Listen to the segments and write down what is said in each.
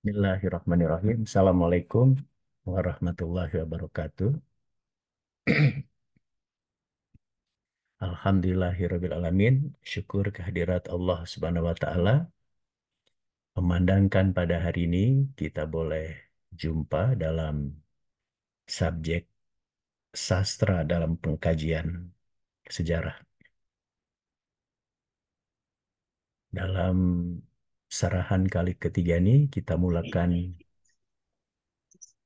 Bismillahirrahmanirrahim. Assalamualaikum warahmatullahi wabarakatuh. Alhamdulillahirabbil alamin. Syukur kehadirat Allah Subhanahu wa taala. Memandangkan pada hari ini kita boleh jumpa dalam subjek sastra dalam pengkajian sejarah. Dalam sarahan kali ketiga ini kita mulakan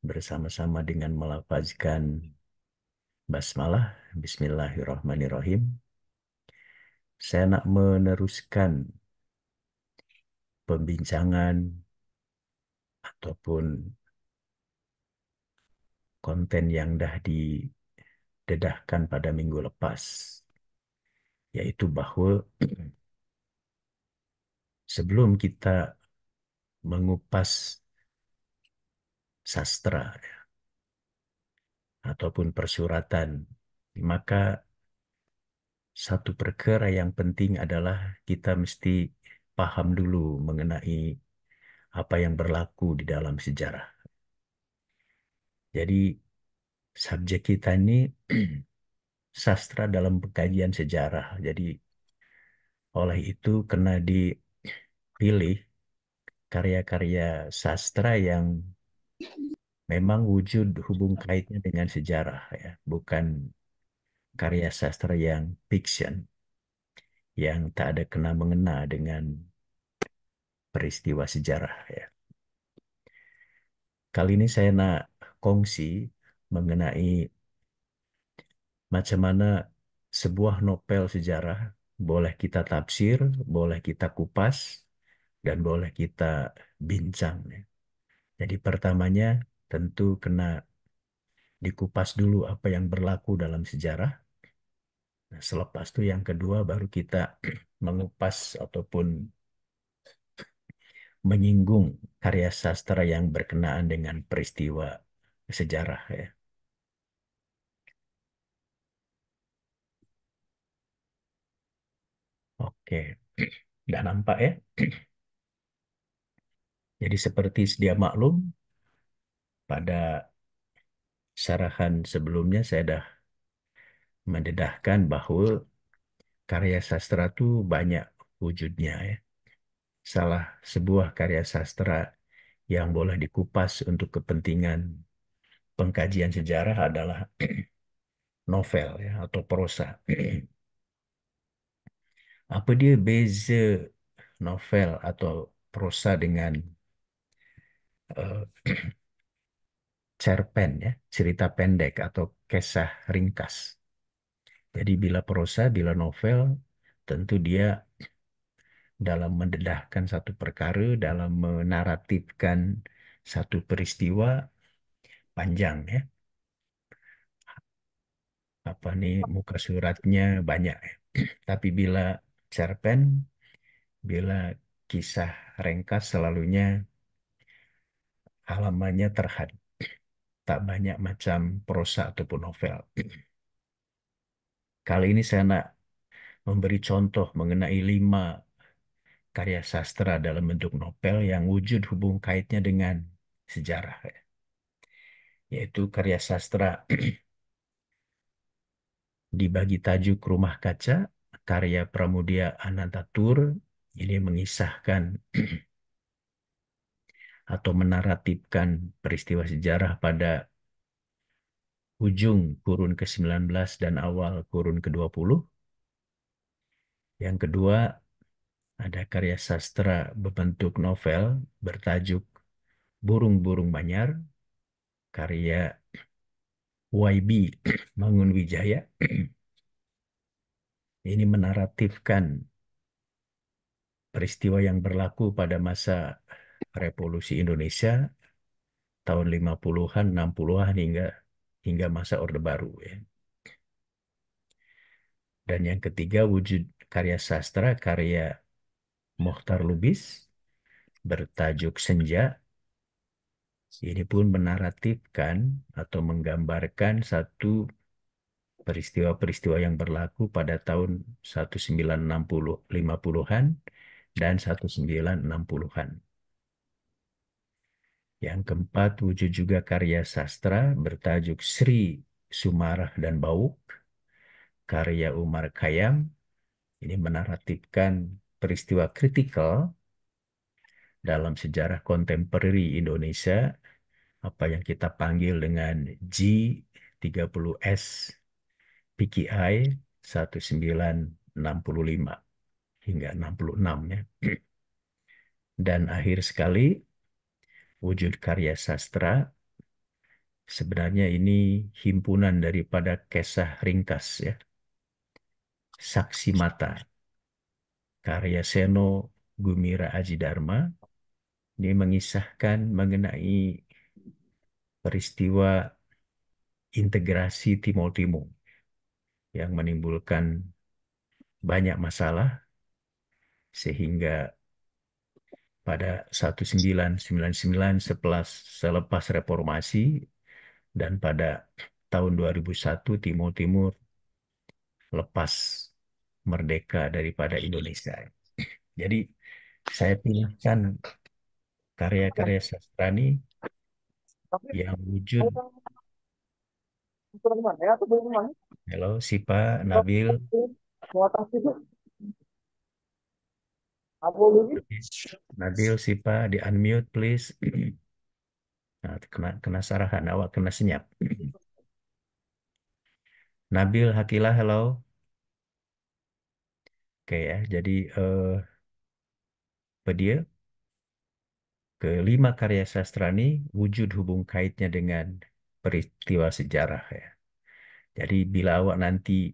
bersama-sama dengan melafazkan basmalah. Bismillahirrahmanirrahim. Saya nak meneruskan pembincangan ataupun konten yang dah didedahkan pada minggu lepas, yaitu bahwa sebelum kita mengupas sastra ataupun persuratan, maka satu perkara yang penting adalah kita mesti paham dulu mengenai apa yang berlaku di dalam sejarah. Jadi subjek kita ini sastra dalam pengkajian sejarah. Jadi oleh itu kena dipilih karya-karya sastra yang memang wujud hubung kaitnya dengan sejarah, ya, bukan karya sastra yang fiction, yang tak ada kena mengena dengan peristiwa sejarah, ya. Kali ini saya nak kongsi mengenai macam mana sebuah novel sejarah boleh kita tafsir, boleh kita kupas, dan boleh kita bincang, ya. Jadi pertamanya tentu kena dikupas dulu apa yang berlaku dalam sejarah. Nah, selepas itu yang kedua baru kita mengupas ataupun menyinggung karya sastra yang berkenaan dengan peristiwa sejarah, ya. Oke, udah nampak ya. Jadi seperti sedia maklum, pada sarahan sebelumnya saya dah mendedahkan bahwa karya sastra itu banyak wujudnya, ya. Salah sebuah karya sastra yang boleh dikupas untuk kepentingan pengkajian sejarah adalah novel, ya, atau prosa. Apa dia beza novel atau prosa dengan eh, cerpen, ya, cerita pendek atau kisah ringkas. Jadi bila prosa, bila novel, tentu dia dalam mendedahkan satu perkara, dalam menaratifkan satu peristiwa panjang, ya. Apa nih muka suratnya banyak, ya. Tapi bila cerpen, bila kisah ringkas selalunya halamannya terhad, tak banyak macam prosa ataupun novel. Kali ini saya nak memberi contoh mengenai 5 karya sastra dalam bentuk novel yang wujud hubung kaitnya dengan sejarah, ya. Yaitu karya sastra dibagi tajuk Rumah Kaca, karya Pramudia Anantatur. Ini mengisahkan atau menaratifkan peristiwa sejarah pada ujung kurun ke-19 dan awal kurun ke-20. Yang kedua, ada karya sastra berbentuk novel bertajuk Burung-Burung Manyar, karya YB Mangunwijaya. Ini menaratifkan peristiwa yang berlaku pada masa Revolusi Indonesia tahun 50-an, 60-an hingga masa Orde Baru, ya. Dan yang ketiga, wujud karya sastra karya Mokhtar Lubis bertajuk Senja. Ini pun menaratifkan atau menggambarkan satu peristiwa-peristiwa yang berlaku pada tahun 1950-an dan 1960-an. Yang keempat, wujud juga karya sastra bertajuk Sri Sumarah dan Bauk, karya Umar Khayyam. Ini menaratifkan peristiwa kritikal dalam sejarah kontemporeri Indonesia, apa yang kita panggil dengan G30S PKI 1965 hingga 66 ya. Dan akhir sekali, wujud karya sastra sebenarnya ini himpunan daripada kisah ringkas ya. Saksi Mata, karya Seno Gumira Aji Dharma. Ini mengisahkan mengenai peristiwa integrasi Timur Timur yang menimbulkan banyak masalah sehingga pada 1999 selepas reformasi dan pada tahun 2001 Timur Timur lepas merdeka daripada Indonesia. Jadi saya pilihkan karya-karya sastra ini yang wujud. Halo, Sipa, Nabil. Nabil, Sipa, di unmute please. Nah, kena sarahan, awak kena senyap. Nabil, Hakila, hello. Oke ya, jadi apa dia? Kelima karya sastra ini wujud hubung kaitnya dengan peristiwa sejarah ya. Jadi bila awak nanti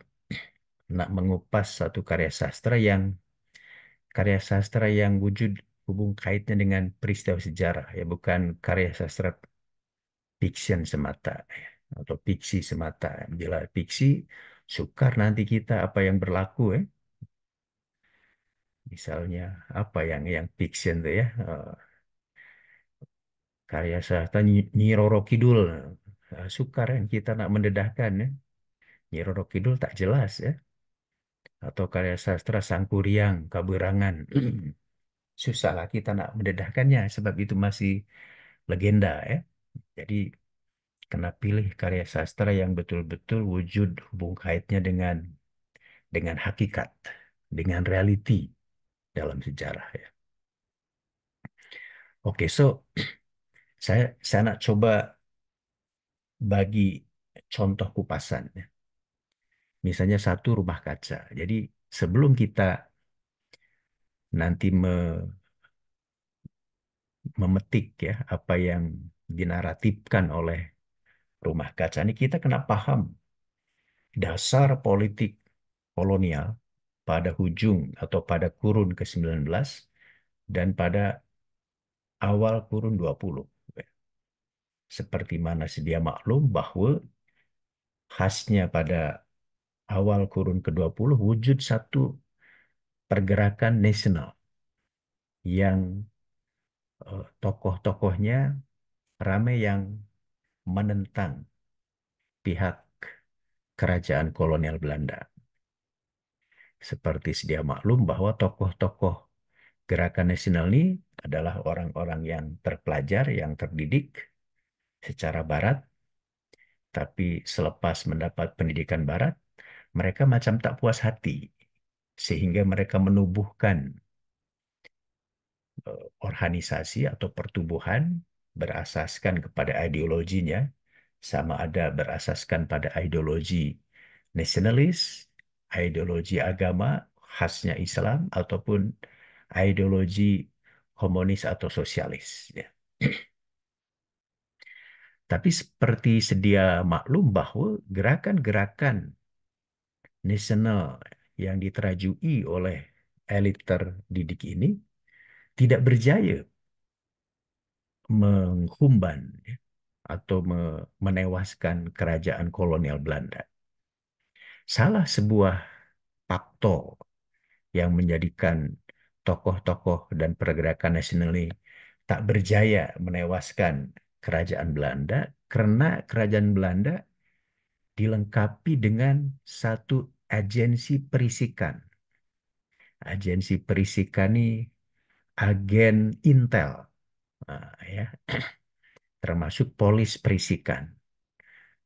nak mengupas satu karya sastra yang wujud hubung kaitnya dengan peristiwa sejarah ya, bukan karya sastra fiction semata ya, atau fiksi semata. Bila fiksi, sukar nanti kita apa yang berlaku ya. Misalnya apa yang fiction tuh ya, karya sastra Nyi Roro Kidul. Sukar yang kita nak mendedahkan ya. Nyi Roro Kidul tak jelas ya. Atau karya sastra Sangkuriang, Kaberangan. Susahlah kita nak mendedahkannya sebab itu masih legenda ya. Jadi kena pilih karya sastra yang betul-betul wujud hubung kaitnya dengan hakikat, dengan reality dalam sejarah ya. Oke, so saya nak coba bagi contoh kupasan ya. Misalnya satu rumah kaca. Jadi sebelum kita nanti memetik ya apa yang dinaratifkan oleh rumah kaca ini, kita kena paham dasar politik kolonial pada hujung atau pada kurun ke-19 dan pada awal kurun 20. Seperti mana sedia maklum bahwa khasnya pada awal kurun ke-20 wujud satu pergerakan nasional yang tokoh-tokohnya ramai yang menentang pihak kerajaan kolonial Belanda. Seperti sedia maklum bahwa tokoh-tokoh gerakan nasional ini adalah orang-orang yang terpelajar, yang terdidik secara barat, tapi selepas mendapat pendidikan barat, mereka macam tak puas hati, sehingga mereka menubuhkan organisasi atau pertubuhan berasaskan kepada ideologinya, sama ada berasaskan pada ideologi nasionalis, ideologi agama khasnya Islam, ataupun ideologi komunis atau sosialis. Ya. Tapi seperti sedia maklum bahwa gerakan-gerakan nasional yang diterajui oleh elit terdidik ini tidak berjaya menghumban ya, atau menewaskan kerajaan kolonial Belanda. Salah sebuah faktor yang menjadikan tokoh-tokoh dan pergerakan nasional ini tak berjaya menewaskan kerajaan Belanda karena kerajaan Belanda dilengkapi dengan satu agensi perisikan. Agensi perisikan ini agen Intel. Nah, ya. termasuk polis perisikan.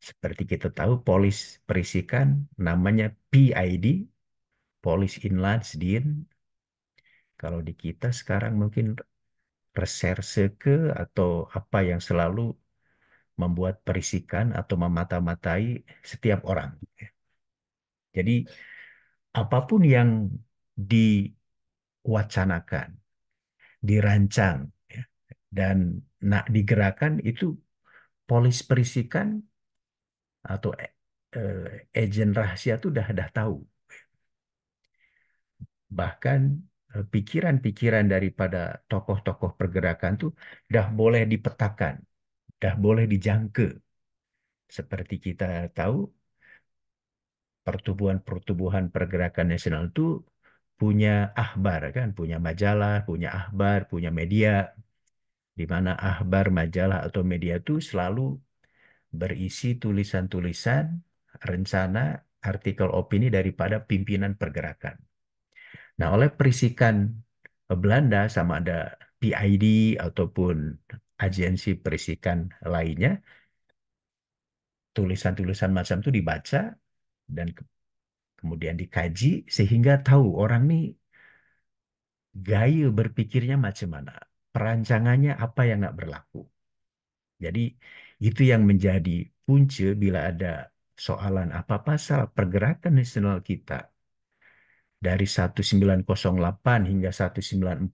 Seperti kita tahu, polis perisikan namanya PID, Polis Inlandsdienst. Kalau di kita sekarang mungkin reserse ke atau apa yang selalu membuat perisikan atau memata-matai setiap orang. Jadi apapun yang diwacanakan, dirancang, ya, dan nak digerakkan itu polis perisikan atau agen rahasia itu dah tahu. Bahkan pikiran-pikiran daripada tokoh-tokoh pergerakan tuh dah boleh dipetakan, dah boleh dijangka. Seperti kita tahu, pertubuhan-pertubuhan pergerakan nasional itu punya ahbar kan, punya majalah, punya ahbar, punya media, di mana ahbar, majalah atau media itu selalu berisi tulisan-tulisan, rencana, artikel opini daripada pimpinan pergerakan. Nah, oleh perisikan Belanda sama ada PID ataupun agensi perisikan lainnya, tulisan-tulisan macam itu dibaca dan kemudian dikaji sehingga tahu orang nih gaya berpikirnya macam mana, perancangannya apa yang nggak berlaku. Jadi itu yang menjadi punca bila ada soalan apa pasal pergerakan nasional kita dari 1908 hingga 1942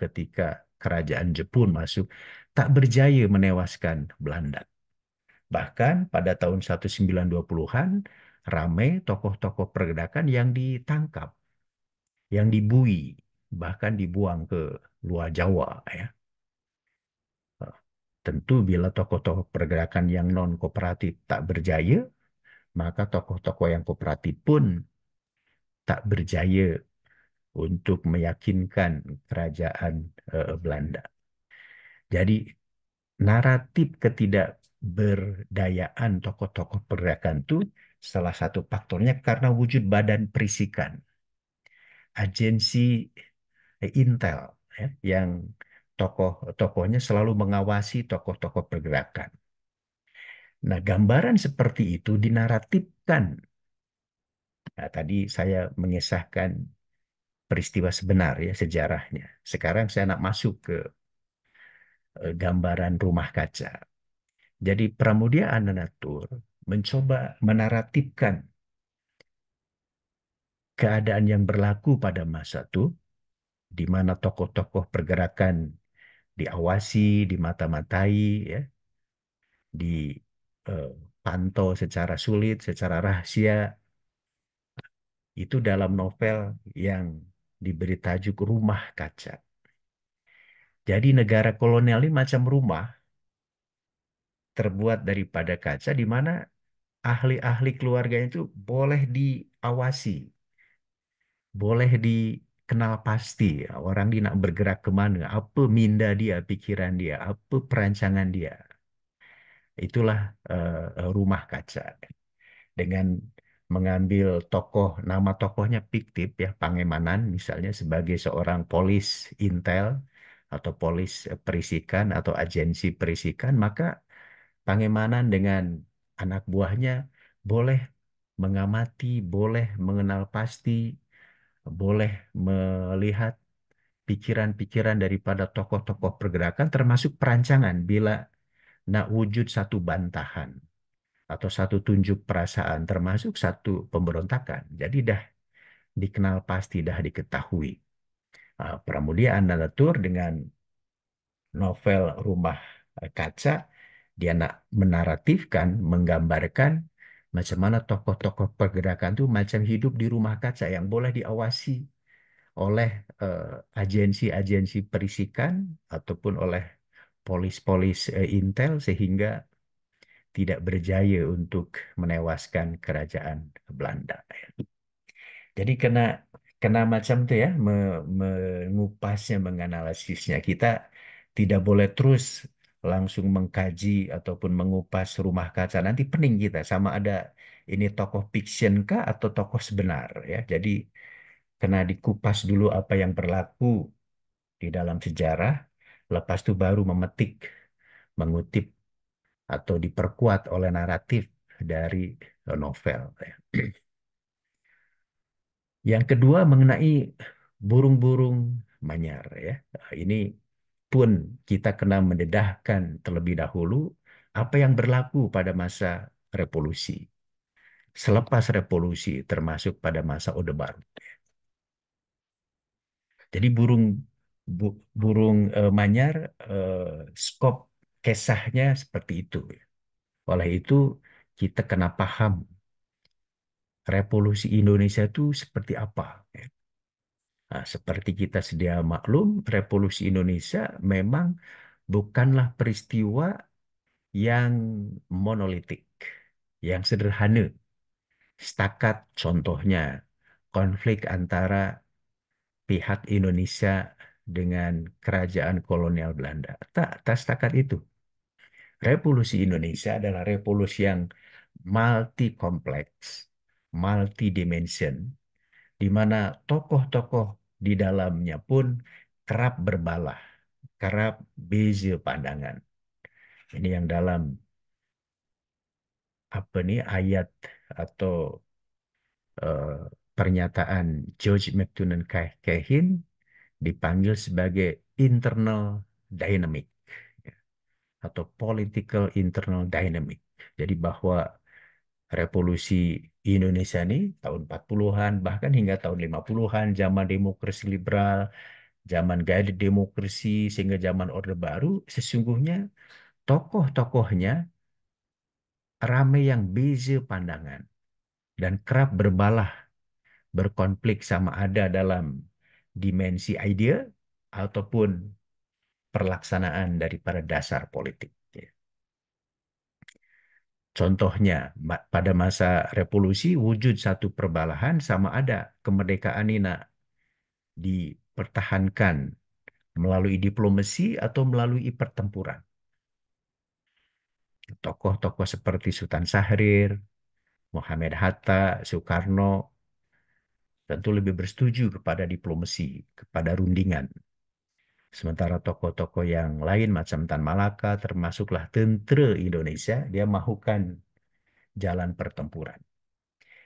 ketika kerajaan Jepun masuk tak berjaya menewaskan Belanda. Bahkan pada tahun 1920-an ramai tokoh-tokoh pergerakan yang ditangkap, yang dibui, bahkan dibuang ke luar Jawa ya. Tentu bila tokoh-tokoh pergerakan yang non kooperatif tak berjaya, maka tokoh-tokoh yang kooperatif pun tak berjaya untuk meyakinkan kerajaan Belanda. Jadi naratif ketidakberdayaan tokoh-tokoh pergerakan itu salah satu faktornya karena wujud badan perisikan, agensi intel ya, yang tokoh-tokohnya selalu mengawasi tokoh-tokoh pergerakan. Nah, gambaran seperti itu dinaratifkan. Nah, tadi saya mengisahkan peristiwa sebenar ya, sejarahnya. Sekarang saya nak masuk ke gambaran rumah kaca. Jadi Pramudia Anantatur mencoba menaratifkan keadaan yang berlaku pada masa itu, di mana tokoh-tokoh pergerakan diawasi, dimata-matai, ya, dipantau secara sulit, secara rahasia. Itu dalam novel yang diberi tajuk Rumah Kaca. Jadi negara kolonial ini macam rumah terbuat daripada kaca di mana ahli-ahli keluarganya itu boleh diawasi, boleh dikenal pasti ya, orang ini nak bergerak kemana, apa minda dia, pikiran dia, apa perancangan dia. Itulah rumah kaca. Dengan mengambil tokoh, nama tokohnya fiktif ya, Pangemanan misalnya sebagai seorang polis intel atau polis perisikan atau agensi perisikan, maka Pangemanan dengan anak buahnya boleh mengamati, boleh mengenal pasti, boleh melihat pikiran-pikiran daripada tokoh-tokoh pergerakan termasuk perancangan bila nak wujud satu bantahan atau satu tunjuk perasaan termasuk satu pemberontakan. Jadi dah dikenal pasti, dah diketahui. Pramudia Anantatur dengan novel Rumah Kaca, dia nak menaratifkan, menggambarkan macam mana tokoh-tokoh pergerakan itu macam hidup di rumah kaca yang boleh diawasi oleh agensi-agensi perisikan ataupun oleh polis-polis intel sehingga tidak berjaya untuk menewaskan kerajaan Belanda. Jadi kena kena macam tuh ya mengupasnya, menganalisisnya. Kita tidak boleh terus langsung mengkaji ataupun mengupas rumah kaca. Nanti pening kita sama ada ini tokoh fiction kah atau tokoh sebenar ya. Jadi kena dikupas dulu apa yang berlaku di dalam sejarah, lepas itu baru memetik mengutip atau diperkuat oleh naratif dari novel. Yang kedua mengenai burung-burung manyar ya. Ini pun kita kena mendedahkan terlebih dahulu apa yang berlaku pada masa revolusi. Selepas revolusi termasuk pada masa Orde Baru. Jadi burung manyar skop kisahnya seperti itu. Oleh itu kita kena paham revolusi Indonesia itu seperti apa. Nah, seperti kita sedia maklum, revolusi Indonesia memang bukanlah peristiwa yang monolitik, yang sederhana. Setakat contohnya konflik antara pihak Indonesia dengan kerajaan kolonial Belanda. Tak setakat itu. Revolusi Indonesia adalah revolusi yang multi kompleks, multi dimension, di mana tokoh-tokoh di dalamnya pun kerap berbalah, kerap beza pandangan. Ini yang dalam apa nih ayat atau eh, pernyataan George McTurnan Cahin dipanggil sebagai internal dynamic ya, atau political internal dynamic. Jadi bahwa revolusi Indonesia ini tahun 40-an bahkan hingga tahun 50-an zaman demokrasi liberal, zaman gaya demokrasi sehingga zaman Orde Baru sesungguhnya tokoh-tokohnya ramai yang beza pandangan dan kerap berbalah berkonflik sama ada dalam dimensi ide ataupun perlaksanaan daripada dasar politik. Ya. Contohnya, pada masa revolusi wujud satu perbalahan sama ada kemerdekaan ini nak dipertahankan melalui diplomasi atau melalui pertempuran. Tokoh-tokoh seperti Sultan Syahrir, Muhammad Hatta, Soekarno tentu lebih bersetuju kepada diplomasi, kepada rundingan. Sementara tokoh-tokoh yang lain macam Tan Malaka, termasuklah tentera Indonesia, dia mahukan jalan pertempuran.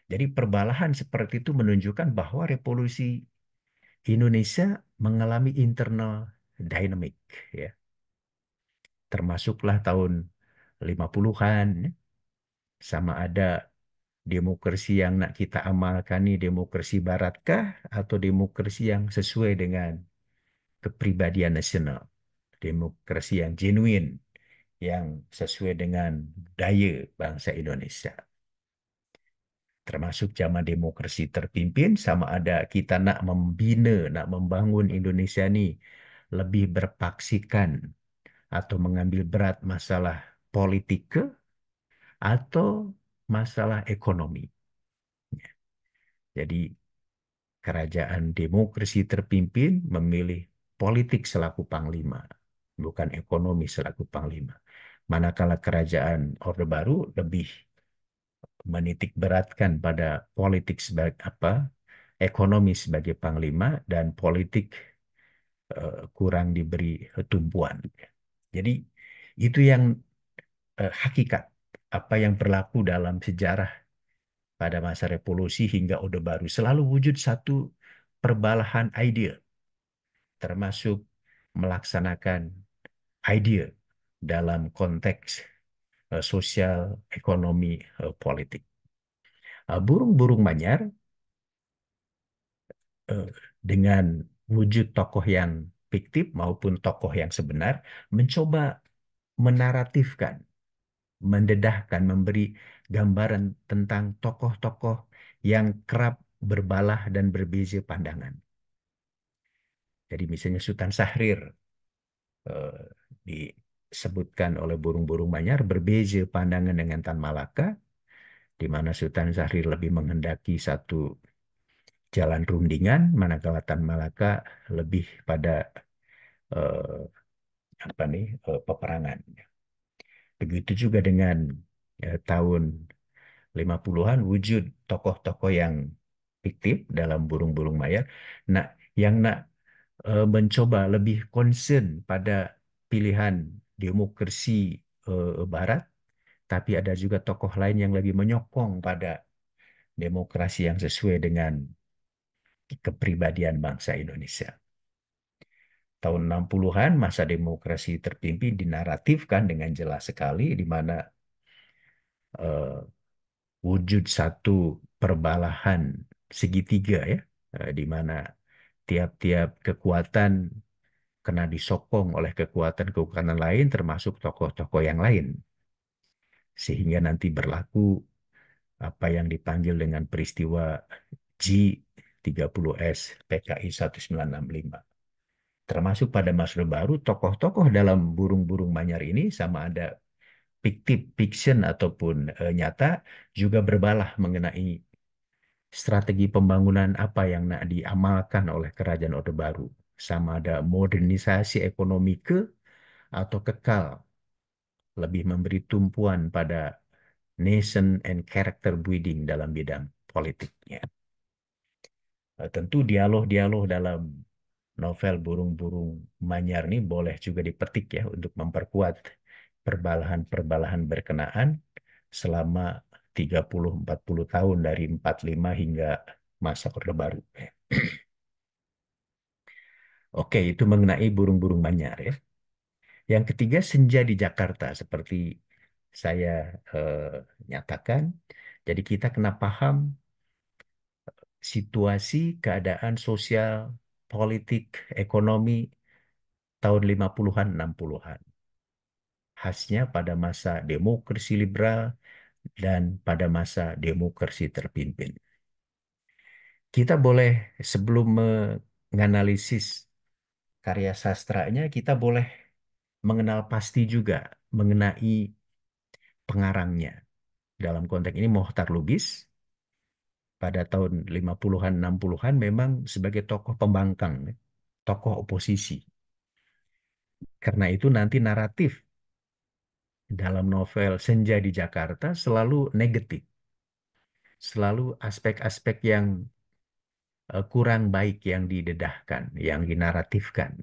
Jadi perbalahan seperti itu menunjukkan bahwa revolusi Indonesia mengalami internal dynamic, ya. Termasuklah tahun 50-an, sama ada demokrasi yang nak kita amalkan ini demokrasi baratkah atau demokrasi yang sesuai dengan kepribadian nasional, demokrasi yang genuine, yang sesuai dengan budaya bangsa Indonesia. Termasuk zaman demokrasi terpimpin, sama ada kita nak membina, nak membangun Indonesia ini lebih berpaksikan atau mengambil berat masalah politik atau masalah ekonomi. Jadi kerajaan demokrasi terpimpin memilih politik selaku panglima, bukan ekonomi selaku panglima. Manakala kerajaan Orde Baru lebih menitik beratkan pada politik sebagai apa, ekonomi sebagai panglima dan politik kurang diberi tumpuan. Jadi itu yang hakikat apa yang berlaku dalam sejarah pada masa revolusi hingga Orde Baru. Selalu wujud satu perbalahan ide, termasuk melaksanakan ide dalam konteks sosial, ekonomi, politik. Burung-burung manyar eh, dengan wujud tokoh yang fiktif maupun tokoh yang sebenar mencoba menaratifkan, mendedahkan, memberi gambaran tentang tokoh-tokoh yang kerap berbalah dan berbeza pandangan. Jadi misalnya Sultan Syahrir eh, disebutkan oleh burung-burung manyar berbeza pandangan dengan Tan Malaka, di mana Sultan Syahrir lebih menghendaki satu jalan rundingan, manakala Tan Malaka lebih pada eh, apa nih peperangan. Begitu juga dengan tahun 50-an wujud tokoh-tokoh yang fiktif dalam burung-burung manyar. Nah, yang nak mencoba lebih concern pada pilihan demokrasi Barat, tapi ada juga tokoh lain yang lebih menyokong pada demokrasi yang sesuai dengan kepribadian bangsa Indonesia. Tahun 60-an masa demokrasi terpimpin dinaratifkan dengan jelas sekali di mana eh, wujud satu perbalahan segitiga ya, di mana tiap-tiap kekuatan kena disokong oleh kekuatan-kekuatan lain termasuk tokoh-tokoh yang lain. Sehingga nanti berlaku apa yang dipanggil dengan peristiwa G30S PKI 1965. Termasuk pada Masa Orde Baru, tokoh-tokoh dalam Burung-Burung Manyar ini sama ada fiktif, fiction ataupun nyata juga berbalah mengenai strategi pembangunan apa yang nak diamalkan oleh Kerajaan Orde Baru. Sama ada modernisasi ekonomi atau kekal lebih memberi tumpuan pada nation and character building dalam bidang politiknya. Tentu dialog-dialog dalam novel Burung-Burung Manyar ini boleh juga dipetik ya untuk memperkuat perbalahan-perbalahan berkenaan selama 30-40 tahun dari 45 hingga masa Orde Baru. Oke, itu mengenai Burung-Burung Manyar ya. Yang ketiga, senja di Jakarta seperti saya eh, nyatakan. Jadi kita kena paham situasi, keadaan sosial, politik, ekonomi tahun 50-an, 60-an. Khasnya pada masa demokrasi liberal dan pada masa demokrasi terpimpin. Kita boleh, sebelum menganalisis karya sastranya, kita boleh mengenal pasti juga mengenai pengarangnya. Dalam konteks ini Mohtar Lubis pada tahun 50-an 60-an memang sebagai tokoh pembangkang, tokoh oposisi. Karena itu nanti naratif dalam novel Senja di Jakarta selalu negatif. Selalu aspek-aspek yang kurang baik yang didedahkan, yang dinaratifkan.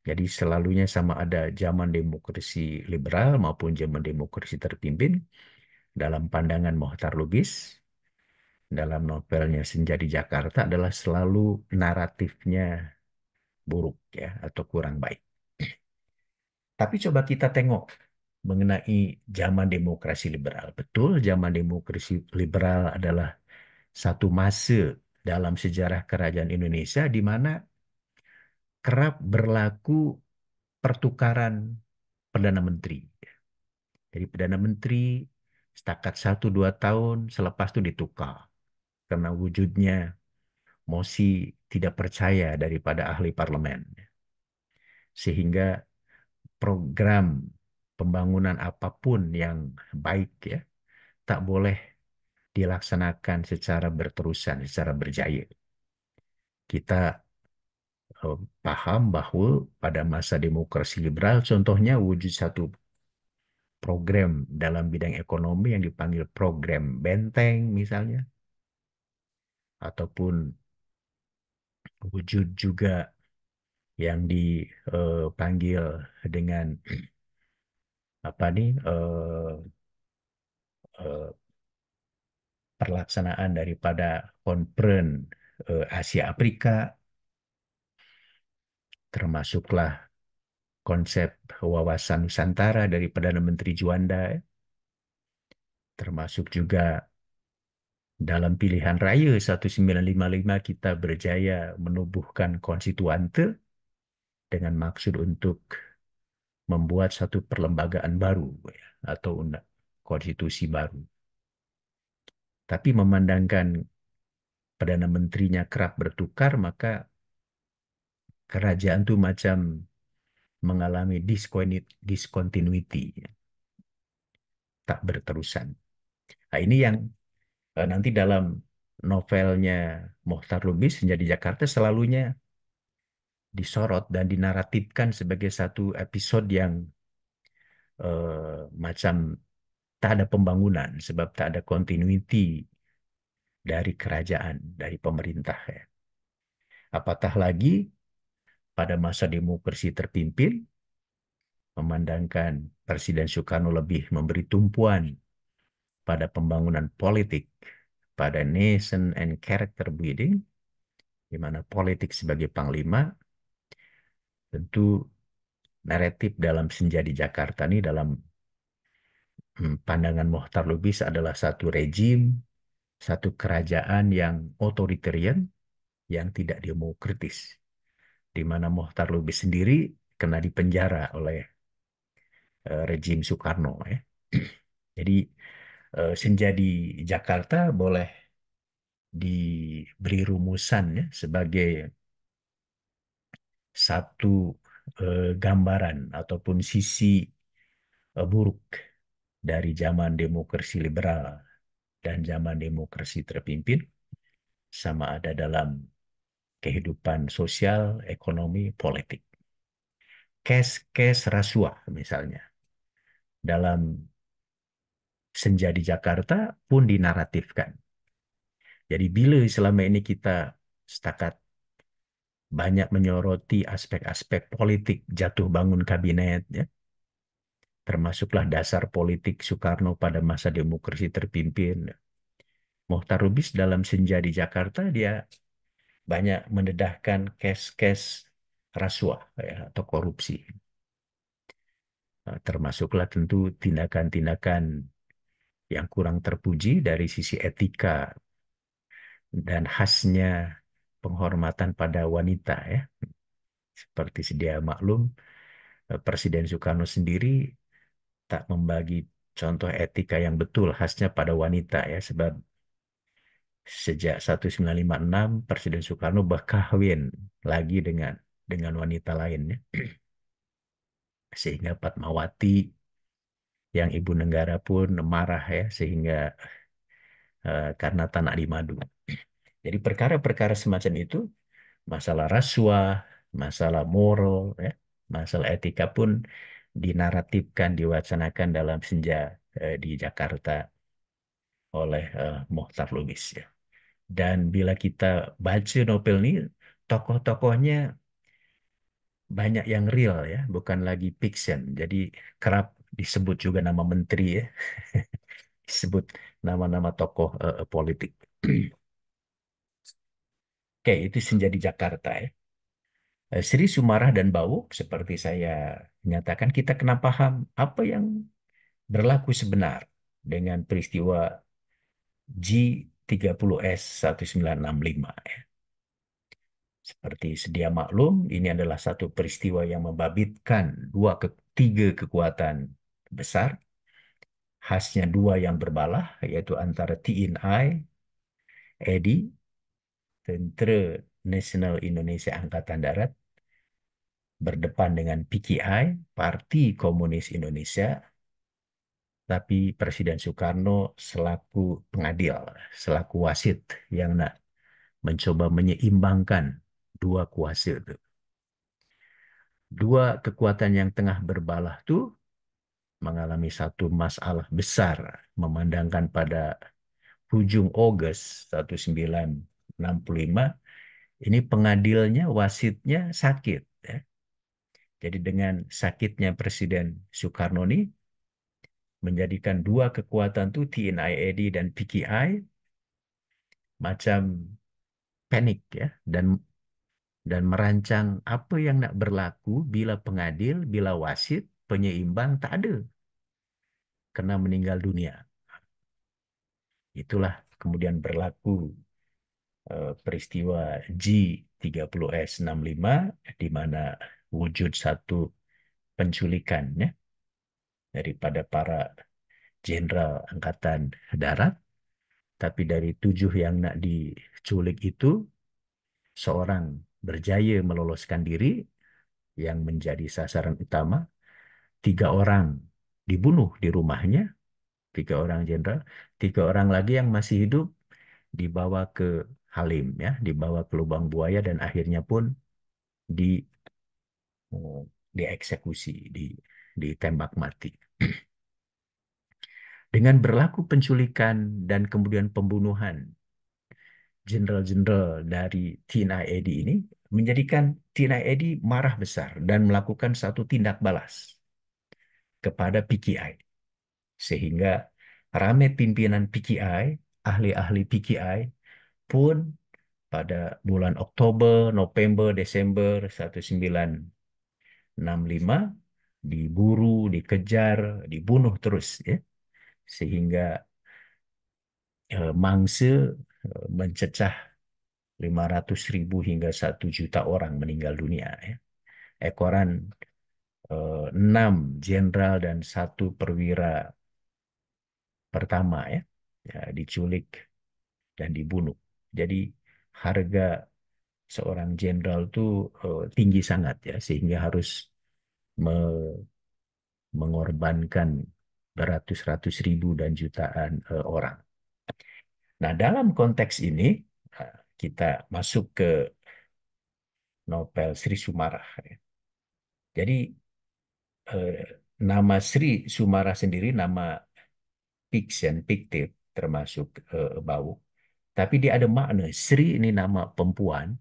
Jadi selalunya sama ada zaman demokrasi liberal maupun zaman demokrasi terpimpin dalam pandangan Mohtar Lubis dalam novelnya Senja di Jakarta adalah selalu naratifnya buruk ya atau kurang baik. Tapi coba kita tengok mengenai zaman demokrasi liberal. Betul, zaman demokrasi liberal adalah satu masa dalam sejarah kerajaan Indonesia di mana kerap berlaku pertukaran Perdana Menteri. Jadi Perdana Menteri setakat 1-2 tahun selepas itu ditukar karena wujudnya mosi tidak percaya daripada ahli parlemen. Sehingga program pembangunan apapun yang baik ya tak boleh dilaksanakan secara berterusan, secara berjaya. Kita paham bahwa pada masa demokrasi liberal, contohnya wujud satu program dalam bidang ekonomi yang dipanggil program Benteng misalnya, ataupun wujud juga yang dipanggil dengan apa nih eh, perlaksanaan daripada konferen Asia Afrika, termasuklah konsep wawasan Nusantara dari Perdana Menteri Juanda, termasuk juga dalam pilihan raya 1955 kita berjaya menubuhkan konstituante dengan maksud untuk membuat satu perlembagaan baru ya, atau konstitusi baru. Tapi memandangkan Perdana Menterinya kerap bertukar, maka kerajaan itu macam mengalami discontinuity, tak berterusan. Nah, ini yang nanti dalam novelnya Mohtar Lubis menjadi Jakarta selalunya disorot dan dinaratifkan sebagai satu episode yang macam tak ada pembangunan sebab tak ada continuity dari kerajaan, dari pemerintah ya. Apatah lagi pada masa demokrasi terpimpin, memandangkan Presiden Soekarno lebih memberi tumpuan pada pembangunan politik, pada nation and character building, di mana politik sebagai panglima, tentu naratif dalam Senja di Jakarta ini dalam pandangan Mohtar Lubis adalah satu rejim, satu kerajaan yang otoritarian, yang tidak demokratis, di mana Mohtar Lubis sendiri kena dipenjara oleh rejim Soekarno. Ya. Jadi Senja di Jakarta boleh diberi rumusan ya, sebagai satu gambaran ataupun sisi buruk dari zaman demokrasi liberal dan zaman demokrasi terpimpin, sama ada dalam kehidupan sosial, ekonomi, politik. Kes-kes rasuah misalnya. Dalam Senja di Jakarta pun dinaratifkan. Jadi bila selama ini kita setakat banyak menyoroti aspek-aspek politik jatuh bangun kabinet, ya, termasuklah dasar politik Soekarno pada masa demokrasi terpimpin. Mohtar Lubis dalam Senja di Jakarta dia banyak mendedahkan kes-kes rasuah ya, atau korupsi. Termasuklah tentu tindakan-tindakan yang kurang terpuji dari sisi etika dan khasnya penghormatan pada wanita ya. Seperti sedia maklum, Presiden Soekarno sendiri tak membagi contoh etika yang betul khasnya pada wanita ya, sebab sejak 1956 Presiden Soekarno berkahwin lagi dengan wanita lainnya, sehingga Fatmawati yang ibu negara pun marah ya, sehingga karena tak nak dimadu. Jadi perkara-perkara semacam itu, masalah rasuah, masalah moral, ya, masalah etika pun dinaratifkan, diwacanakan dalam Senja di Jakarta oleh Mohtar Lubis. Ya. Dan bila kita baca novel ini, tokoh-tokohnya banyak yang real ya, bukan lagi fiction. Jadi kerap disebut juga nama menteri ya, disebut nama-nama tokoh politik. Oke, itu Senja di Jakarta ya. Sri Sumarah dan Bau, seperti saya menyatakan, kita kena paham apa yang berlaku sebenar dengan peristiwa G30S 1965. Ya. Seperti sedia maklum, ini adalah satu peristiwa yang membabitkan tiga kekuatan besar, khasnya dua yang berbalah, yaitu antara TNI, AD, Tentera Nasional Indonesia Angkatan Darat, berdepan dengan PKI, Parti Komunis Indonesia, tapi Presiden Soekarno selaku pengadil, selaku wasit yang nak mencoba menyeimbangkan dua kuasa itu. Dua kekuatan yang tengah berbalah itu mengalami satu masalah besar, memandangkan pada hujung Agustus 1965, ini pengadilnya, wasitnya sakit. Ya. Jadi dengan sakitnya Presiden Soekarno ini, menjadikan dua kekuatan itu TNI-AD dan PKI macam panik ya, dan merancang apa yang nak berlaku bila pengadil, bila wasit, penyeimbang tak ada, kena meninggal dunia. Itulah kemudian berlaku peristiwa G30S65, di mana wujud satu penculikan ya, daripada para jenderal angkatan darat, tapi dari 7 yang nak diculik itu, seorang berjaya meloloskan diri yang menjadi sasaran utama, 3 orang dibunuh di rumahnya, 3 orang jenderal, 3 orang lagi yang masih hidup dibawa ke Halim ya, dibawa ke lubang buaya dan akhirnya pun di dieksekusi, ditembak mati. Dengan berlaku penculikan dan kemudian pembunuhan jenderal-jenderal dari TNI-AD ini, menjadikan TNI-AD marah besar dan melakukan satu tindak balas. kepada PKI. Sehingga rame pimpinan PKI, ahli-ahli PKI pun pada bulan Oktober, November, Desember 1965 diburu, dikejar, dibunuh terus ya. Sehingga mangsa mencecah 500.000 hingga 1 juta orang meninggal dunia ya. Ekoran 6 jenderal dan 1 perwira pertama ya, diculik dan dibunuh. Jadi harga seorang jenderal itu tinggi sangat ya, sehingga harus me- mengorbankan beratus-ratus ribu dan jutaan orang. Nah, dalam konteks ini kita masuk ke novel Sri Sumarah, ya. Jadi nama Sri Sumarah sendiri nama fiction, fiktif, termasuk bau. Tapi dia ada makna. Sri ini nama perempuan,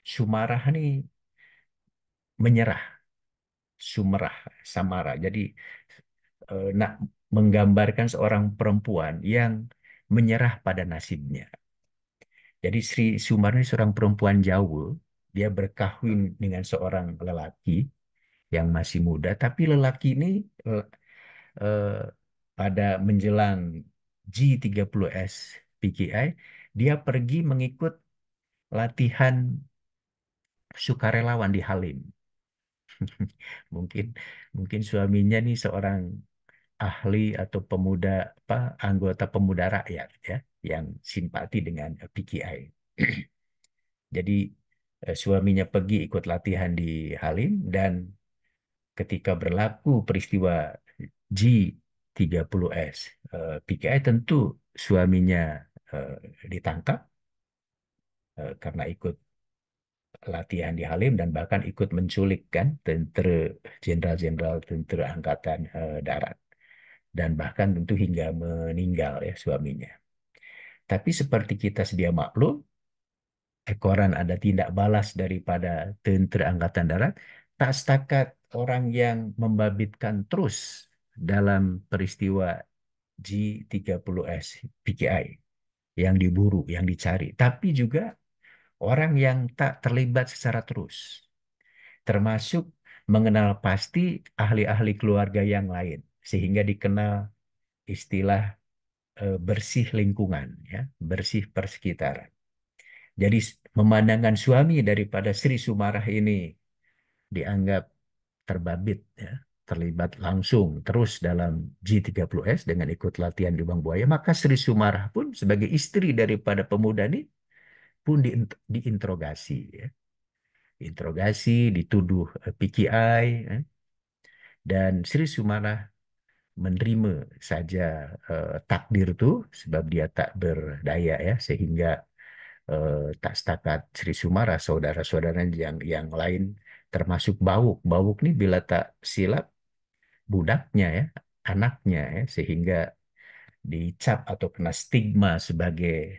Sumarah ini menyerah, Sumerah, Samara. Jadi nak menggambarkan seorang perempuan yang menyerah pada nasibnya. Jadi Sri Sumar ini seorang perempuan Jawa, dia berkahwin dengan seorang lelaki yang masih muda, tapi lelaki ini eh, eh, pada menjelang G30S PKI, dia pergi mengikut latihan sukarelawan di Halim. Mungkin mungkin suaminya nih seorang ahli atau pemuda apa anggota pemuda rakyat ya yang simpati dengan PKI. Jadi suaminya pergi ikut latihan di Halim dan ketika berlaku peristiwa G30S PKI tentu suaminya eh, ditangkap karena ikut latihan di Halim dan bahkan ikut menculik kan tentara jenderal-jenderal tentara angkatan darat dan bahkan tentu hingga meninggal ya suaminya. Tapi seperti kita sedia maklum, ekoran ada tindak balas daripada tentara angkatan darat, tak setakat orang yang membabitkan terus dalam peristiwa G30S PKI yang diburu, yang dicari, tapi juga orang yang tak terlibat secara terus, termasuk mengenal pasti ahli-ahli keluarga yang lain, sehingga dikenal istilah bersih lingkungan, ya, bersih persekitaran. Jadi memandangkan suami daripada Sri Sumarah ini dianggap terbabit, ya, terlibat langsung terus dalam G30S dengan ikut latihan di Bang Buaya, maka Sri Sumarah pun sebagai istri daripada pemuda ini pun diinterogasi, ya. Interogasi, dituduh PKI, ya. Dan Sri Sumarah menerima saja takdir itu sebab dia tak berdaya ya sehingga tak setakat Sri Sumara saudara-saudara yang lain termasuk Bawuk. Bawuk ini bila tak silap budaknya ya, anaknya ya sehingga dicap atau kena stigma sebagai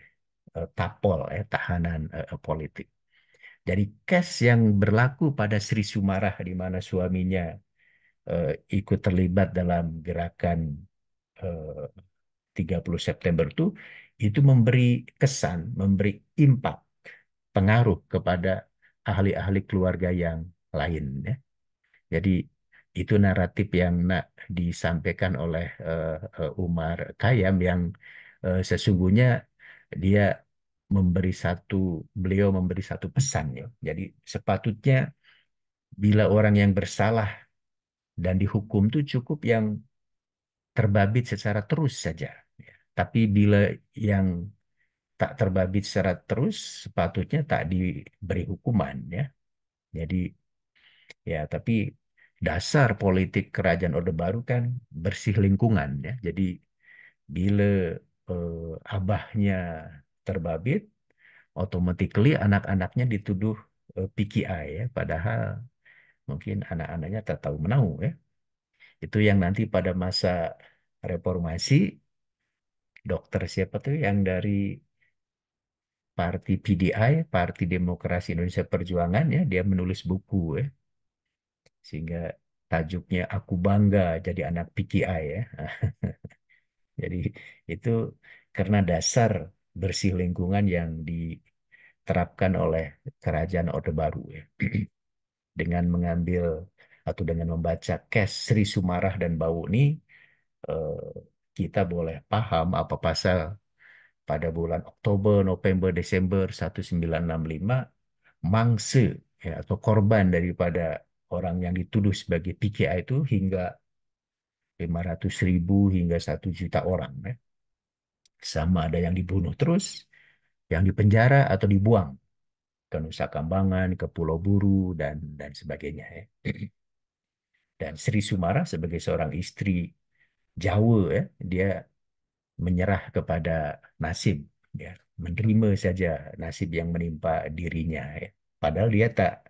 tapol ya, tahanan politik. Jadi case yang berlaku pada Sri Sumarah di mana suaminya ikut terlibat dalam gerakan eh, 30 September itu memberi kesan, memberi impak, pengaruh kepada ahli-ahli keluarga yang lain ya. Jadi itu naratif yang nak disampaikan oleh Umar Khayyam yang sesungguhnya dia beliau memberi satu pesan ya. Jadi sepatutnya bila orang yang bersalah dan dihukum tuh cukup yang terbabit secara terus saja. Ya. Tapi bila yang tak terbabit secara terus, sepatutnya tak diberi hukuman ya. Jadi ya, tapi dasar politik kerajaan Orde Baru kan bersih lingkungan ya. Jadi bila abahnya terbabit, automatically anak-anaknya dituduh PKI ya. Padahal mungkin anak-anaknya tak tahu menahu ya. Itu yang nanti pada masa reformasi dokter siapa tuh yang dari Parti PDI, Parti Demokrasi Indonesia Perjuangan ya, dia menulis buku ya, sehingga tajuknya Aku Bangga Jadi Anak PKI ya. Jadi itu karena dasar bersih lingkungan yang diterapkan oleh Kerajaan Orde Baru ya. Dengan mengambil atau dengan membaca Kes Sri Sumarah dan Bau ini, eh, kita boleh paham apa pasal pada bulan Oktober, November, Desember 1965 mangsa ya, atau korban daripada orang yang dituduh sebagai PKI itu hingga 500.000 hingga 1 juta orang ya. Sama ada yang dibunuh terus, yang dipenjara atau dibuang ke Nusa Kambangan, ke Pulau Buru dan sebagainya ya. Dan Sri Sumara sebagai seorang istri Jawa ya, dia menyerah kepada nasib ya, menerima saja nasib yang menimpa dirinya ya. Padahal dia tak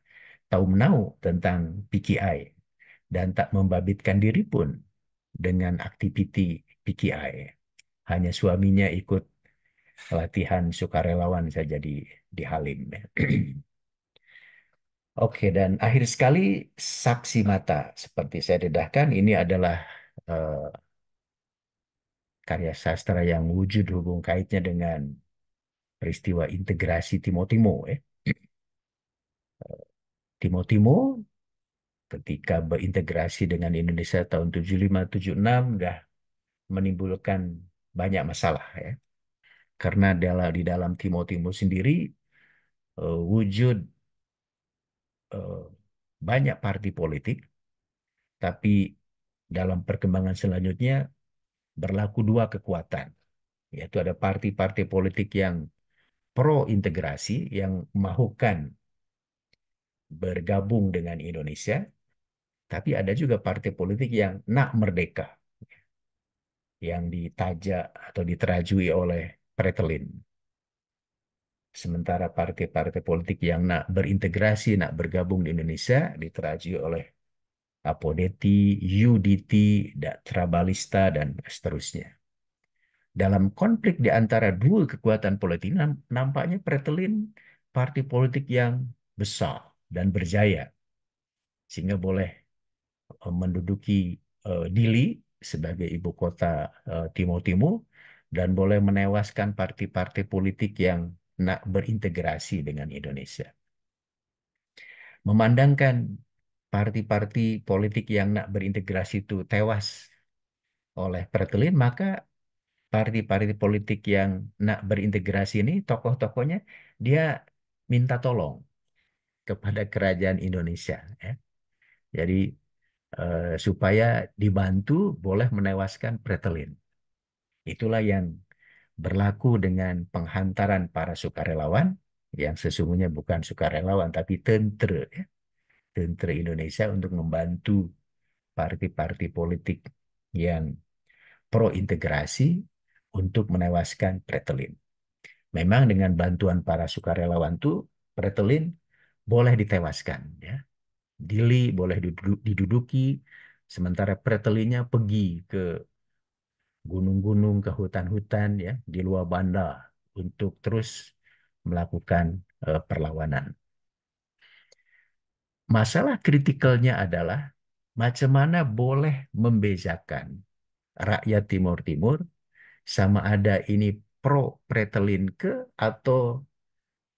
tahu menahu tentang PKI dan tak membabitkan diri pun dengan aktiviti PKI. Hanya suaminya ikut latihan sukarelawan saja di Halim ya. Oke, dan akhir sekali saksi mata seperti saya dedahkan ini adalah eh, karya sastra yang wujud hubung kaitnya dengan peristiwa integrasi Timo-Timo ya. Timo-Timo ketika berintegrasi dengan Indonesia tahun 75-76 dah menimbulkan banyak masalah ya. Karena di dalam Timo-Timo sendiri wujud eh, banyak parti politik, tapi dalam perkembangan selanjutnya berlaku dua kekuatan, yaitu ada parti-parti politik yang pro integrasi, yang mahukan bergabung dengan Indonesia, tapi ada juga partai politik yang nak merdeka, yang ditajak atau diterajui oleh Pretelin. Sementara partai-partai politik yang nak berintegrasi, nak bergabung di Indonesia, diterajui oleh Apodeti, UDT, Trabalista, dan seterusnya. Dalam konflik di antara dua kekuatan politik, nampaknya Pretelin partai politik yang besar dan berjaya, sehingga boleh menduduki Dili sebagai ibu kota Timur-Timur dan boleh menewaskan partai-partai politik yang nak berintegrasi dengan Indonesia. Memandangkan partai-partai politik yang nak berintegrasi itu tewas oleh Pretelin, maka partai-partai politik yang nak berintegrasi ini, tokoh-tokohnya, dia minta tolong kepada kerajaan Indonesia. Ya. Jadi supaya dibantu boleh menewaskan Pretelin. Itulah yang berlaku dengan penghantaran para sukarelawan, yang sesungguhnya bukan sukarelawan, tapi tentara. Ya. Tentara Indonesia untuk membantu partai-partai politik yang pro integrasi untuk menewaskan Pretelin. Memang dengan bantuan para sukarelawan itu, Pretelin boleh ditewaskan. Ya. Dili boleh diduduki, sementara Pretelinnya pergi ke gunung-gunung, ke hutan-hutan ya di luar bandar untuk terus melakukan perlawanan. Masalah kritikalnya adalah macam mana boleh membezakan rakyat Timur Timur sama ada ini pro Pretelin ke atau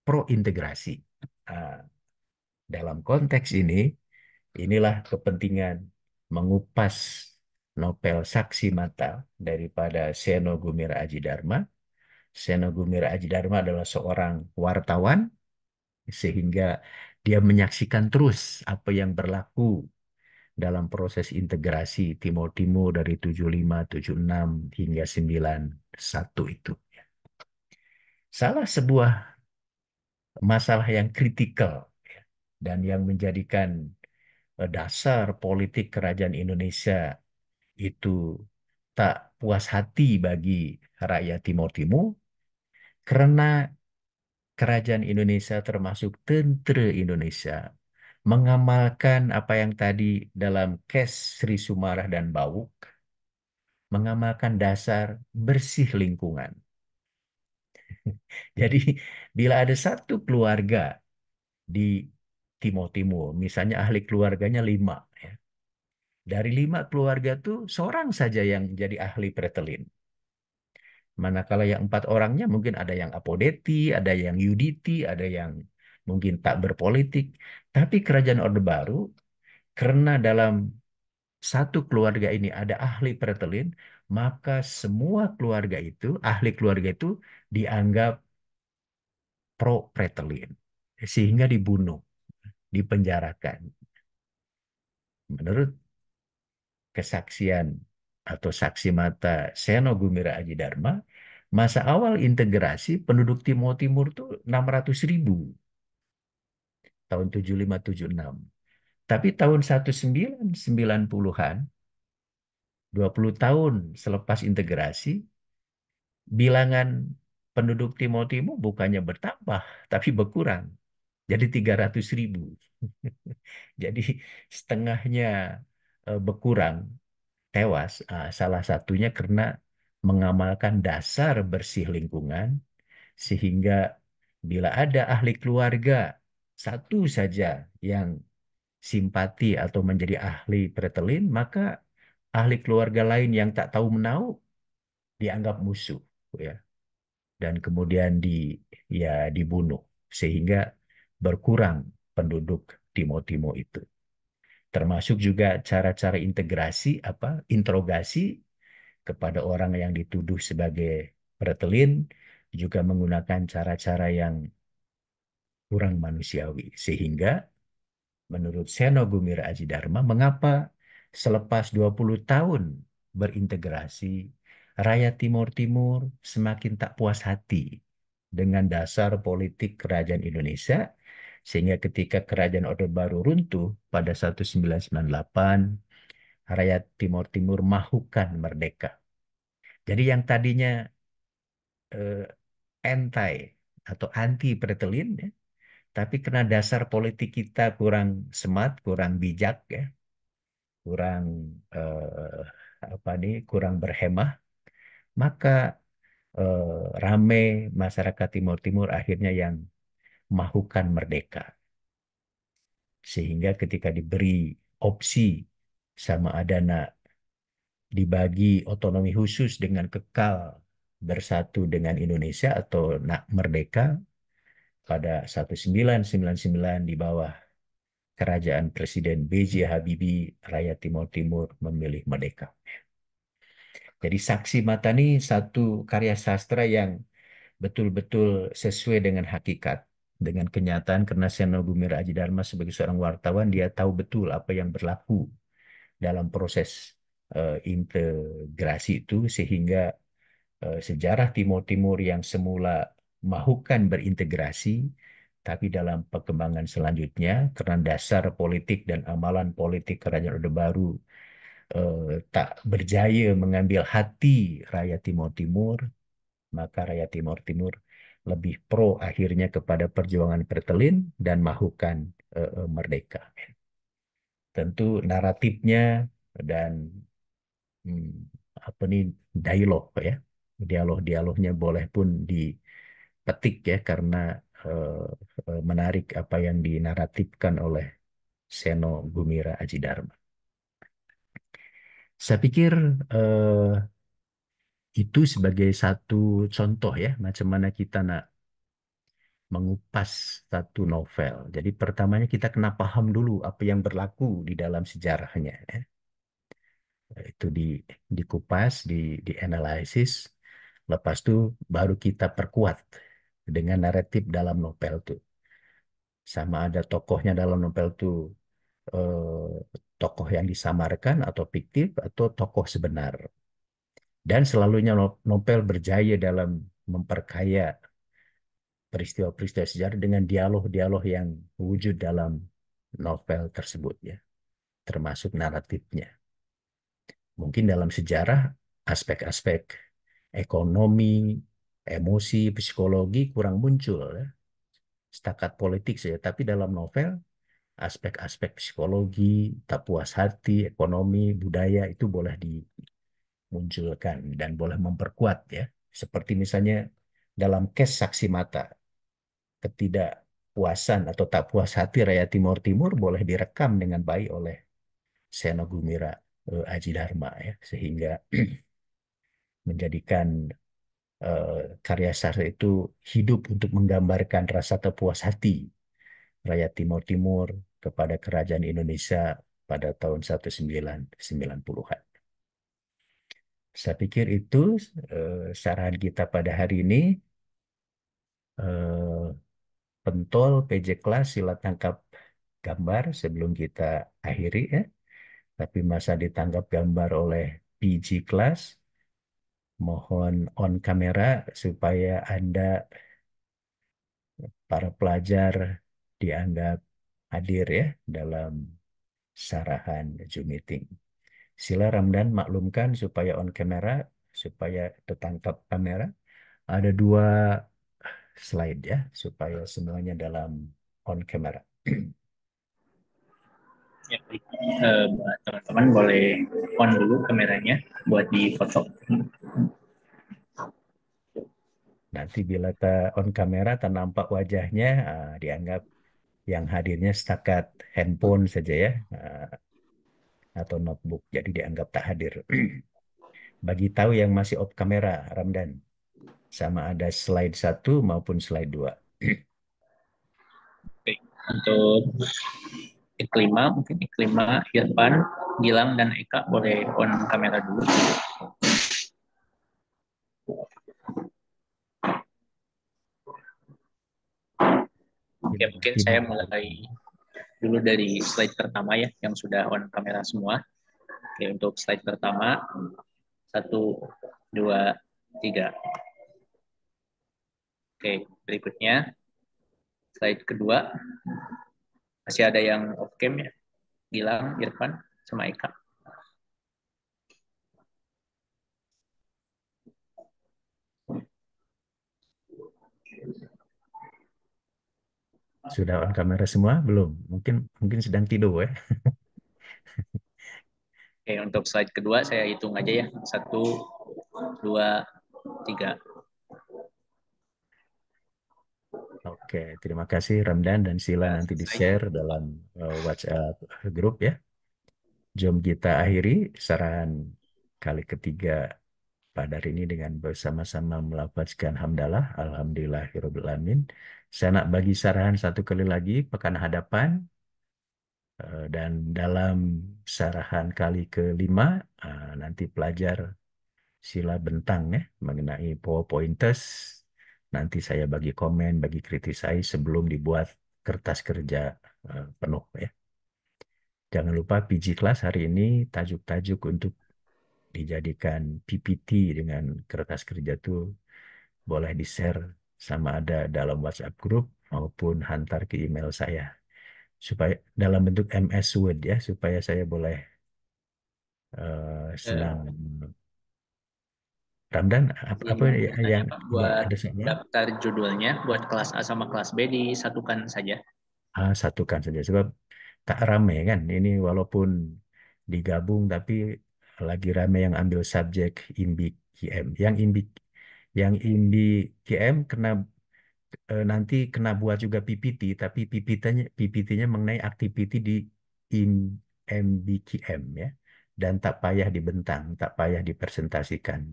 pro integrasi. Ah, dalam konteks ini, inilah kepentingan mengupas novel Saksi Mata daripada Seno Gumira Aji Dharma. Seno Gumira Aji Dharma adalah seorang wartawan, sehingga dia menyaksikan terus apa yang berlaku dalam proses integrasi Timur Timur dari 75, 76 hingga 91 itu. Salah sebuah masalah yang kritikal ya, dan yang menjadikan dasar politik kerajaan Indonesia itu tak puas hati bagi rakyat Timur Timur karena kerajaan Indonesia termasuk tentara Indonesia mengamalkan apa yang tadi dalam Kes Sri Sumarah dan Bawuk, mengamalkan dasar bersih lingkungan. Jadi bila ada satu keluarga di Timur Timur, misalnya ahli keluarganya 5, ya, Dari 5 keluarga tuh seorang saja yang jadi ahli pretelin. Manakala yang 4 orangnya mungkin ada yang apodeti, ada yang yuditi, ada yang mungkin tak berpolitik. Tapi kerajaan Orde Baru, karena dalam satu keluarga ini ada ahli pretelin, maka semua keluarga itu, ahli keluarga itu dianggap pro pretelin. Sehingga dibunuh, dipenjarakan. Menurut kesaksian atau saksi mata Seno Gumira Aji Dharma, masa awal integrasi penduduk Timur Timur tuh 600.000 tahun 75-76. Tapi tahun 1990-an, 20 tahun selepas integrasi, bilangan penduduk Timur Timur bukannya bertambah, tapi berkurang. Jadi 300.000. Jadi setengahnya berkurang, tewas. Salah satunya karena mengamalkan dasar bersih lingkungan, sehingga bila ada ahli keluarga satu saja yang simpati atau menjadi ahli pretelin, maka ahli keluarga lain yang tak tahu menahu dianggap musuh, ya, dan kemudian ya dibunuh, sehingga berkurang penduduk Timo-Timo itu. Termasuk juga cara-cara integrasi, interogasi kepada orang yang dituduh sebagai pretelin, juga menggunakan cara-cara yang kurang manusiawi. Sehingga menurut Seno Gumira Aji Dharma, mengapa selepas 20 tahun berintegrasi, rakyat Timur Timur semakin tak puas hati dengan dasar politik kerajaan Indonesia, sehingga ketika kerajaan Orde Baru runtuh pada 1998, rakyat Timur Timur mahukan merdeka. Jadi yang tadinya eh, anti atau anti pretelin, ya, tapi karena dasar politik kita kurang smart, kurang bijak, ya, kurang eh, kurang berhemah, maka rame masyarakat Timur Timur akhirnya yang mahukan merdeka. Sehingga ketika diberi opsi sama ada nak dibagi otonomi khusus dengan kekal bersatu dengan Indonesia atau nak merdeka, pada 1999 di bawah kerajaan Presiden B.J. Habibie, rakyat Timur Timur memilih merdeka. Jadi Saksi Mata ini satu karya sastra yang betul-betul sesuai dengan hakikat, dengan kenyataan, karena Seno Gumira Aji Dharma sebagai seorang wartawan, dia tahu betul apa yang berlaku dalam proses integrasi itu, sehingga sejarah Timur Timur yang semula mahukan berintegrasi, tapi dalam perkembangan selanjutnya, karena dasar politik dan amalan politik Kerajaan Orde Baru tak berjaya mengambil hati rakyat Timur Timur, maka rakyat Timur Timur lebih pro akhirnya kepada perjuangan Pertelin dan mahukan merdeka. Tentu naratifnya dan hmm, apa nih dialog, ya, dialognya boleh pun dipetik, ya, karena eh, menarik apa yang dinaratifkan oleh Seno Gumira Aji Dharma. Saya pikir eh, itu sebagai satu contoh, ya, macam mana kita nak mengupas satu novel. Jadi pertamanya kita kena paham dulu apa yang berlaku di dalam sejarahnya, ya. Itu dikupas, dianalisis, lepas itu baru kita perkuat dengan naratif dalam novel itu. Sama ada tokohnya dalam novel itu tokoh yang disamarkan atau fiktif atau tokoh sebenar. Dan selalunya novel berjaya dalam memperkaya peristiwa-peristiwa sejarah dengan dialog-dialog yang wujud dalam novel tersebut, ya, termasuk naratifnya. Mungkin dalam sejarah aspek-aspek ekonomi, emosi, psikologi kurang muncul, ya. Setakat politik saja, tapi dalam novel aspek-aspek psikologi, tak puas hati, ekonomi, budaya itu boleh dimunculkan dan boleh memperkuat, ya. Seperti misalnya dalam case Saksi Mata, ketidakpuasan atau tak puas hati rakyat Timur Timur boleh direkam dengan baik oleh Seno Gumira Aji Dharma ya, sehingga menjadikan karya sastra itu hidup untuk menggambarkan rasa terpuas hati rakyat Timur Timur kepada kerajaan Indonesia pada tahun 1990-an. Saya pikir itu saran kita pada hari ini. Eh, Pentol PJ kelas sila tangkap gambar sebelum kita akhiri ya. Tapi masa ditangkap gambar oleh PG kelas, mohon on kamera supaya Anda para pelajar dianggap hadir ya dalam sarahan Zoom meeting. Sila Ramdan maklumkan supaya on kamera, supaya tertangkap kamera. Ada dua slide ya, supaya semuanya dalam on kamera. Ya, baik. Buat teman-teman boleh on dulu kameranya buat di foto. Nanti bila on kamera tak nampak wajahnya, dianggap yang hadirnya setakat handphone saja ya, atau notebook, jadi dianggap tak hadir. Bagi tahu yang masih off kamera, Ramdan, sama ada slide 1 maupun slide 2. Oke. Untuk Iklima, Irfan, Gilang, dan Eka boleh on kamera dulu. Oke, mungkin saya mulai dulu dari slide pertama ya, yang sudah on kamera semua. Oke, untuk slide pertama, 1, 2, 3. Oke, berikutnya slide kedua, masih ada yang off cam ya, Gilang, Irfan, sama Eka. Sudah on kamera semua? Belum. Mungkin mungkin sedang tidur ya. Oke, untuk slide kedua saya hitung aja ya. 1, 2, 3. Oke, terima kasih Ramdan dan Sila, Ya, nanti selesai. di-share dalam WhatsApp grup ya. Jom kita akhiri saran kali ketiga pada hari ini dengan bersama-sama melafazkan hamdalah, alhamdulillahirobbilalamin. Saya nak bagi sarahan satu kali lagi pekan hadapan, dan dalam sarahan kali kelima nanti pelajar sila bentang ya mengenai PowerPointers. Nanti saya bagi komen, bagi kritisai sebelum dibuat kertas kerja penuh ya. Jangan lupa PG kelas hari ini tajuk-tajuk untuk dijadikan PPT dengan kertas kerja itu boleh di-share sama ada dalam WhatsApp group maupun hantar ke email saya supaya dalam bentuk MS Word ya, supaya saya boleh Eh, senang. Ramdan, izin apa bertanya yang Pak, buat ada soalnya? daftar judulnya, buat kelas A sama kelas B disatukan saja. Satukan saja sebab tak ramai kan ini, walaupun digabung tapi lagi ramai yang ambil subjek IMBI QM. Yang IMBI QM kena nanti kena buat juga PPT, tapi PPT-nya mengenai aktiviti di IM, MBQM ya. Dan tak payah dibentang, tak payah dipresentasikan.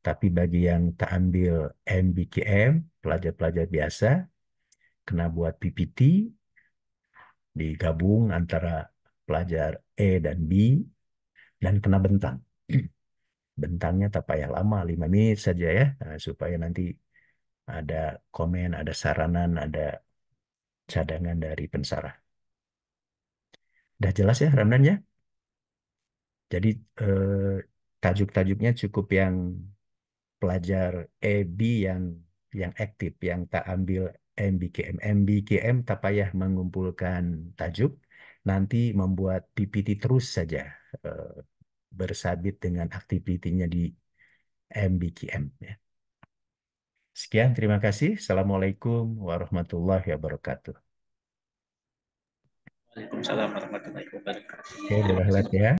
Tapi bagi yang tak ambil MBQM, pelajar-pelajar biasa, kena buat PPT, digabung antara pelajar E dan B, dan kena bentang. Bentangnya tak payah lama, 5 menit saja ya, supaya nanti ada komen, ada saranan, ada cadangan dari pensarah. Udah jelas ya Ramdan ya? Jadi tajuk-tajuknya cukup yang pelajar EB yang aktif, yang tak ambil MBKM. MBKM tak payah mengumpulkan tajuk, nanti membuat PPT terus saja eh, bersabit dengan aktivitinya di MBKM. Ya. Sekian, terima kasih. Assalamualaikum warahmatullahi wabarakatuh. Waalaikumsalam warahmatullahi wabarakatuh. Oke, Terima boleh kasih. lihat ya.